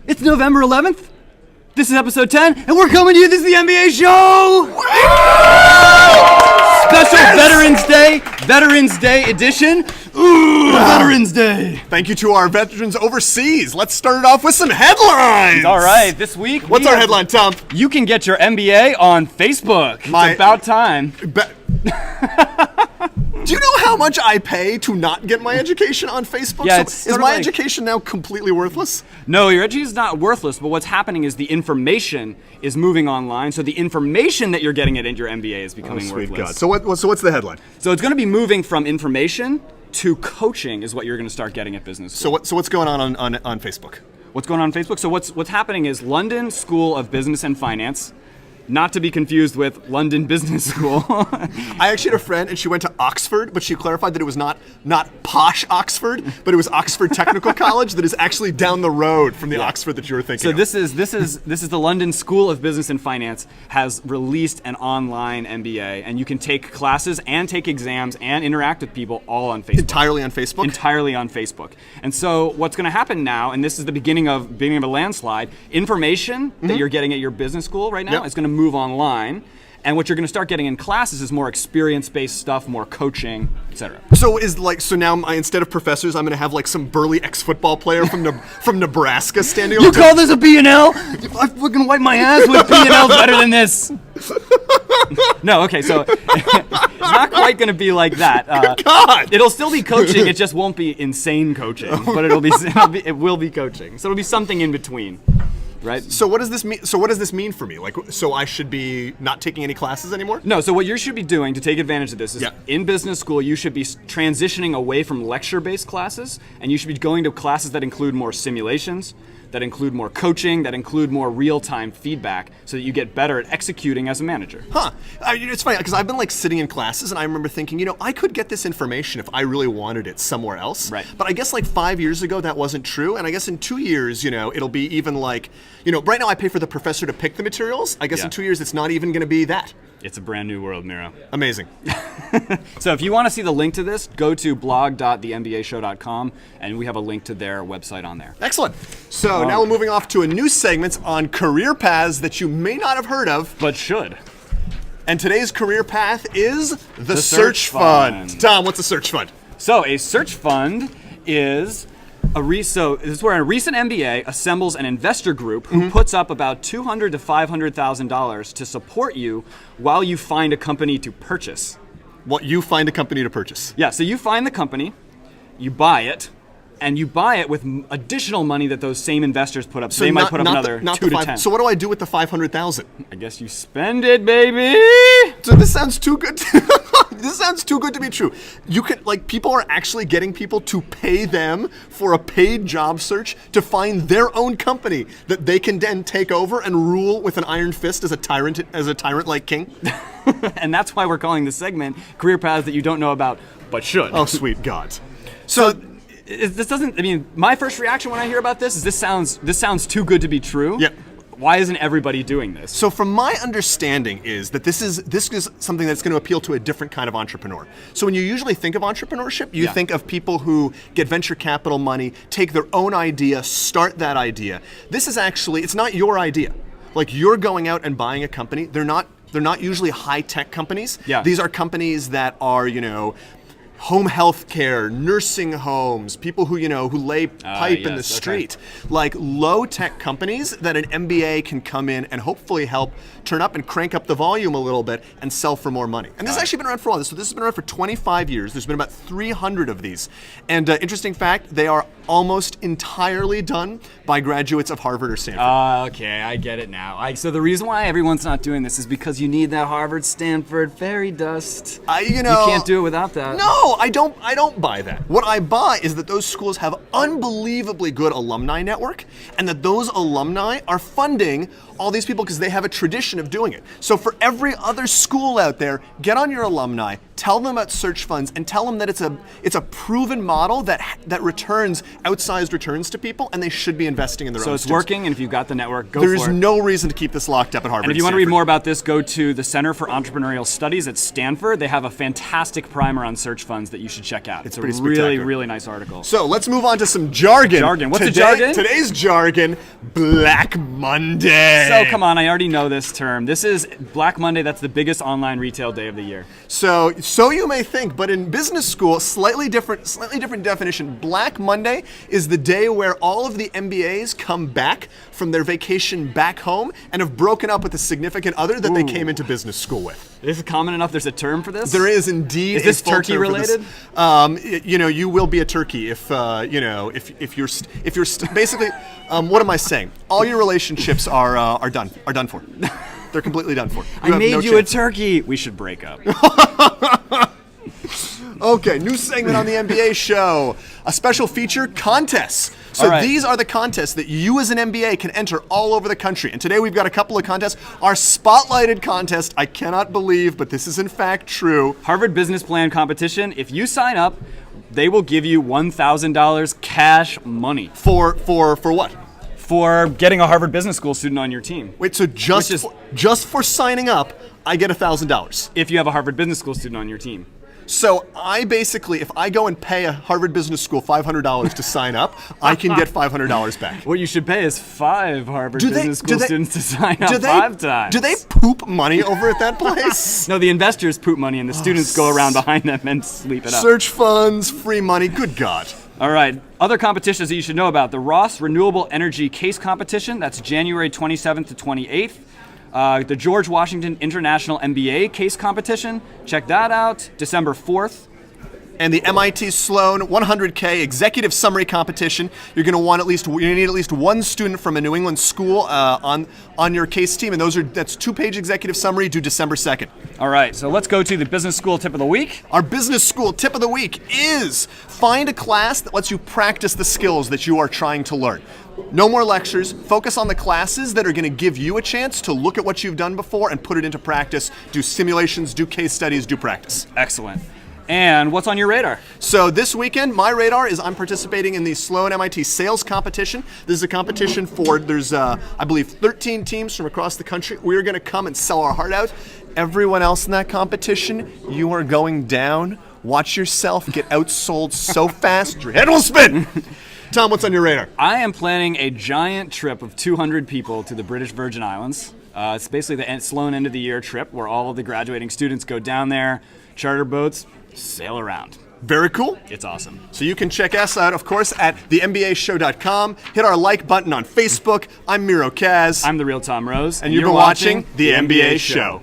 It's November 11th. This is episode 10, and we're coming to you. This is the MBA show! Special Veterans Day edition. Ooh, Veterans Day. Thank you to our veterans overseas. Let's start it off with some headlines. All right, this week. What's our headline, Tom? You can get your MBA on Facebook. It's about time. Do you know how much I pay to not get my education on Facebook? Yeah, so is my education now completely worthless? No, your education is not worthless, but what's happening is the information is moving online, so the information that you're getting at your MBA is becoming Sweet worthless. God. So what's the headline? So it's going to be moving from information to coaching is what you're going to start getting at business school. So what's going on Facebook? What's going on Facebook? So what's happening is London School of Business and Finance, not to be confused with London Business School. I actually had a friend, and she went to Oxford, but she clarified that it was not posh Oxford, but it was Oxford Technical College that is actually down the road from the Oxford that you were thinking. So of. this is the London School of Business and Finance has released an online MBA, and you can take classes and take exams and interact with people all on Facebook. Entirely on Facebook? Entirely on Facebook. And so what's going to happen now, and this is the beginning of a landslide, information that you're getting at your business school right now is going to move online, and what you're going to start getting in classes is more experience-based stuff, more coaching, etc. So now instead of professors, I'm going to have like some burly ex-football player from Nebraska standing. You call this a B&L? I fucking wipe my ass with B&L better than this. No, okay, so it's not quite going to be like that. God! It'll still be coaching. It just won't be insane coaching, but it will be coaching. So it'll be something in between. Right. So what does this mean? So what does this mean for me? Like, so I should be not taking any classes anymore? No. So what you should be doing to take advantage of this is in business school, you should be transitioning away from lecture-based classes, and you should be going to classes that include more simulations, that include more coaching, that include more real-time feedback, so that you get better at executing as a manager. Huh. It's funny, because I've been like sitting in classes, and I remember thinking, I could get this information if I really wanted it somewhere else. Right. But I guess like 5 years ago, that wasn't true. And I guess in 2 years, it'll be even like, right now I pay for the professor to pick the materials. I guess in 2 years, it's not even going to be that. It's a brand new world, Miro. Amazing. So if you want to see the link to this, go to blog.TheMBAShow.com, and we have a link to their website on there. Excellent. So now we're moving off to a new segment on career paths that you may not have heard of. But should. And today's career path is the Search Fund. Tom, what's a Search Fund? So a Search Fund is this is where a recent MBA assembles an investor group who puts up about $200,000 to $500,000 to support you while you find a company to purchase. What you find a company to purchase? Yeah, so you find the company, you buy it, and you buy it with additional money that those same investors put up. So they might put up another 2 to 10. So what do I do with the $500,000? I guess you spend it, baby. So this sounds too good. This sounds too good to be true. You could people are actually getting people to pay them for a paid job search to find their own company that they can then take over and rule with an iron fist as a tyrant like king. And that's why we're calling this segment "Career Paths That You Don't Know About But Should." Oh, sweet God! So this doesn't. I mean, my first reaction when I hear about this is this sounds too good to be true. Yep. Why isn't everybody doing this? So from my understanding is that this is something that's going to appeal to a different kind of entrepreneur. So when you usually think of entrepreneurship, you think of people who get venture capital money, take their own idea, start that idea. This is actually, it's not your idea. Like you're going out and buying a company. They're not usually high-tech companies. Yeah. These are companies that are, home health care, nursing homes, people who lay pipe in the street, like low-tech companies that an MBA can come in and hopefully help turn up and crank up the volume a little bit and sell for more money. And this has actually been around for a while. So this has been around for 25 years. There's been about 300 of these. And interesting fact, they are almost entirely done by graduates of Harvard or Stanford. Okay, I get it now. So the reason why everyone's not doing this is because you need that Harvard, Stanford fairy dust. You can't do it without that. No, I don't buy that. What I buy is that those schools have unbelievably good alumni network, and that those alumni are funding all these people because they have a tradition of doing it. So for every other school out there, get on your alumni, tell them about search funds, and tell them that it's a proven model that returns outsized returns to people, and they should be investing in their own. So it's working, and if you've got the network, go there for it. is no reason to keep this locked up at Harvard. And if you want to read more about this, go to the Center for Entrepreneurial Studies at Stanford. They have a fantastic primer on search funds that you should check out. It's a really, really nice article. So let's move on to some jargon. What's the jargon? Today's jargon, Black Monday. So come on, I already know this term. This is Black Monday. That's the biggest online retail day of the year. So you may think, but in business school, slightly different definition. Black Monday is the day where all of the MBAs come back from their vacation back home and have broken up with a significant other that they came into business school with. Is it common enough there's a term for this? There is indeed. Is this turkey related? You will be a turkey if you're basically. What am I saying? All your relationships are done for. They're completely done for. I made you a turkey. We should break up. Okay, new segment on the MBA show. A special feature, contests. So these are the contests that you as an MBA can enter all over the country. And today we've got a couple of contests. Our spotlighted contest, I cannot believe, but this is in fact true. Harvard Business Plan competition. If you sign up, they will give you $1,000 cash money. For what? For getting a Harvard Business School student on your team. Wait, so just for signing up, I get $1,000? If you have a Harvard Business School student on your team. So I basically, if I go and pay a Harvard Business School $500 to sign up, I can get $500 back. What you should pay is 5 Harvard Business School students to sign up 5 times. Do they poop money over at that place? No, the investors poop money and the students go around behind them and sweep it up. Search funds, free money, good God. All right, other competitions that you should know about. The Ross Renewable Energy Case Competition, that's January 27th to 28th. The George Washington International MBA Case Competition, check that out, December 4th. And the MIT Sloan 100K Executive Summary Competition. You're going to need at least one student from a New England school on your case team, and that's 2-page executive summary due December 2nd. All right, so let's go to the business school tip of the week. Our business school tip of the week is find a class that lets you practice the skills that you are trying to learn. No more lectures. Focus on the classes that are going to give you a chance to look at what you've done before and put it into practice. Do simulations, do case studies, do practice. Excellent. And what's on your radar? So this weekend, my radar is I'm participating in the Sloan MIT Sales Competition. This is a competition there's I believe 13 teams from across the country. We're going to come and sell our heart out. Everyone else in that competition, you are going down. Watch yourself get outsold so fast, your head will spin. Tom, what's on your radar? I am planning a giant trip of 200 people to the British Virgin Islands. It's basically the Sloan end of the year trip where all of the graduating students go down there, charter boats, sail around. Very cool. It's awesome. So you can check us out, of course, at TheMBAShow.com. Hit our like button on Facebook. I'm Miro Kaz. I'm the real Tom Rose. And you've been watching The MBA Show.